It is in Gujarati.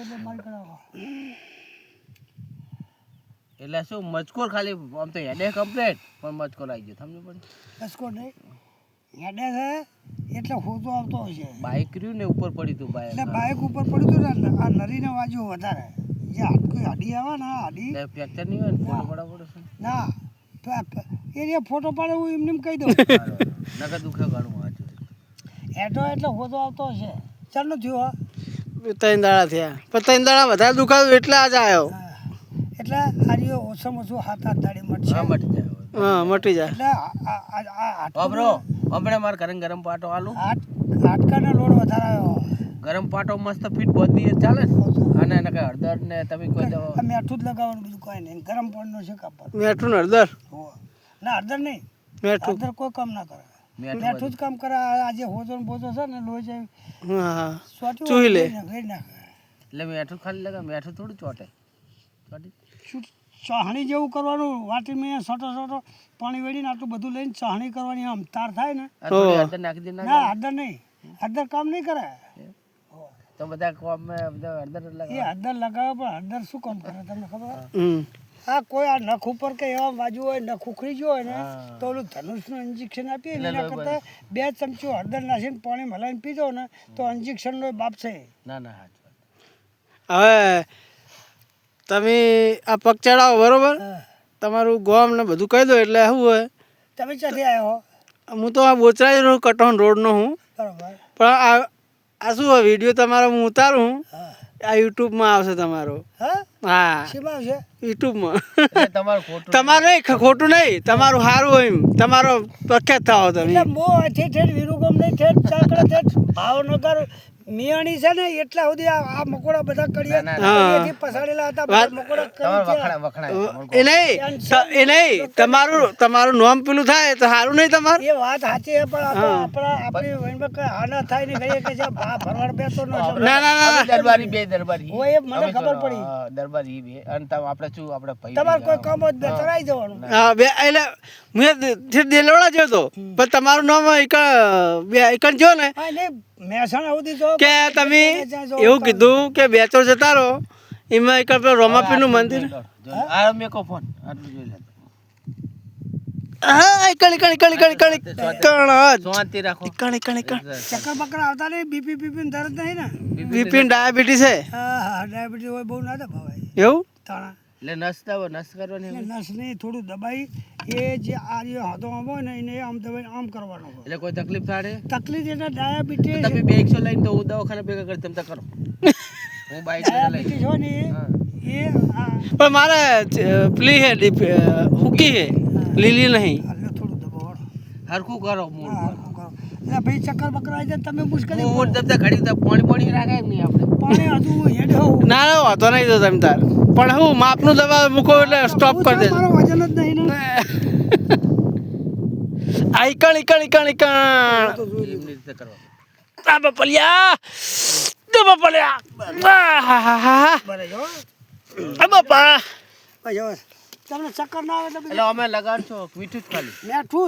એટલે મારી કરાવો એટલે શું મજકોર ખાલી આમ તો હેડે કમ્પ્લીટ પણ મજકોર આવી ગયો સમજો પણ બસકો નહીં હેડે છે એટલે હોતો આવતો હશે બાઇક રહ્યું ને ઉપર પડી તું બાઇક એટલે બાઇક ઉપર પડ્યું હતું ને આ નરીને વાજ્યું વધારે જે કોઈ હાડી આવે ને હાડી એટલે ફ્રેક્ચર નહીં હોય ને ફોટો પડાવવો પડે ના એ ફોટો પાડે હું એમને એમ કહી દઉં નકર દુખે ઘણું વાંચું હેઠો એટલે હોતો આવતો હશે ચાલુ થયું હા 3 દાડા થયા પણ 3 દાડા વધારે દુખાયું એટલે આજ આવ્યો એટલે આજે ઓછામાં ઓછું 7-8 દાડી મટશે હા મટી જાય હા મટી જાય એટલે બાબરો હમણાં મારે ઘરે ગરમ પાટો આલું હાડકાનો લોડ વધારે આવ્યો ગરમ પાટો મસ્ત ફીટ બોધી ચાલે ને અને એને કઈ હળદર ને તમે કોઈ દવા આ મેઠું જ લગાવવાનું બીજું કોઈ નહીં ગરમ પાણીનો છે કાપડ મેઠું ને હળદર ના હળદર નહીં મેઠું હળદર કોઈ કામ ના કરે મેઠું જ કામ કરે આજે હોતો ને બોતો છે ને લોહી જાય હા સોટી ચૂહી લે ગઈ નાખે એટલે મેઠું ખાલી લગા મેઠું થોડું ચોટે ચોટી શું ચાહણી જેવું કરવાનું વાટીમાં સોટો પાણી વેડીને આટલું બધું લઈને ચાહણી કરવાની આમ તાર થાય ને થોડી હળદર નાખી દે ના હળદર નહીં હળદર કામ નહીં કરે તો બધા કોમ બધા હળદર એ લગાવે હળદર લગાવે પણ હળદર શું કામ કરે તમને ખબર હમ આ કોઈ આ નખ ઉપર કે એવા બાજુ હોય નખ ઉખડી ગયો હોય ને તો ઓલું ધનુષનું ઇન્જેક્શન આપીએ ને એના કરતાં 2 ચમચી હળદર નાખીને પાણી મલાઈને પીધો ને તો ઇન્જેક્શનનો બાપ છે ના ના હાચું હવે તમે આ પગ ચડાવો બરોબર તમારું ગોમ ને બધું કહી દો એટલે શું હોય તમે ક્યાંથી આવ્યો હું તો આ બોચરાઈ રહ્યો કટોન રોડનો હું બરોબર પણ આ શું હોય વિડીયો તમારો હું ઉતારું હા આ યુટ્યુબમાં આવશે તમારો હા હા શેમાં આવશે યુટ્યુબમાં એટલે તમારું ખોટું તમારું નહીં ખોટું નહીં તમારું સારું હોય એમ તમારો પ્રખ્યાત થાવ તમે એટલે મો અહીંથી ઠેઠ વિરુગમ નહીં ઠેઠ ચાકડે ઠેઠ ભાવનગર મિયાણી છે ને એટલા સુધી આ મકોડા બધા કડિયાથી પસાડેલા હતા બધા મકોડા તમારે વખણાય એ નહીં તમારું નામ પેલું થાય તો સારું નહીં તમારું એ વાત સાચી છે પણ આ તો આપણી વહીમાં કઈ હાના થાય ને કહીએ કે છે ભરવાડ બેસો ન ના ના ના દરબારી બે દરબારી હોય એ મને ખબર પડી દરબારી બે અને આપણે શું આપણે ભાઈ તમારે કોઈ કામ જ બે કરાવી દેવાનું હા બે એટલે મેં દેલવાડા જોયો તો પણ તમારું નામ એકણ જો ને હા એટલે મહેસાણા સુધી તો કે તમે એવું કીધું કે બેચોર જતા રહો એમાં એક આપણે રોમાપીરનું મંદિર આ મેકો ફોન આટલું જોઈ લે હા કણી શાંતિ રાખો ચક્કર બક્કર આવતા નહીં બીપી તરત નહીં ને બીપી ડાયાબિટીસ છે હા હા ડાયાબિટીસ હોય બહુ ના દબાવાય એવું તાણા એટલે નસ કરવાની એટલે નસને થોડું દબાઈ એ જે આ જે હાથો આમ હોય ને એને આમ દબાઈને આમ કરવાનો હોય એટલે કોઈ તકલીફ થાય તકલીફ એટલે ડાયાબિટીસ તમે 200 લઈને તો હું દવાખાને ભેગા કરી તમે કરો હું બાઈક લઈ ડાયાબિટીસ હોય ને એ પણ મારે પેલી હે હુકી હે લીલી નહીં એટલે થોડું દબાવવાનું હરખું કરો મૂળ એટલે ભાઈ ચક્કર બક્કર આવી જાય તમે મુશ્કેલી મૂળ તમને ઘડી તો પાણી રાખે નહીં આપણે પાણી હજુ હેડ હોવું ના ના વાંધો નહીં તો તમે તાર પણ હું માપનું દવા મૂકો એટલે સ્ટોપ કરી દેજો મારો વજન જ નહીં ને આ ઈકણ એવી રીતે કરવા આ બપલિયા બરે જો આ બાપા ભાઈ જો તમને ચક્કર ના આવે તો એટલે અમે લગાડશો મીઠું જ ખાલી મેઠું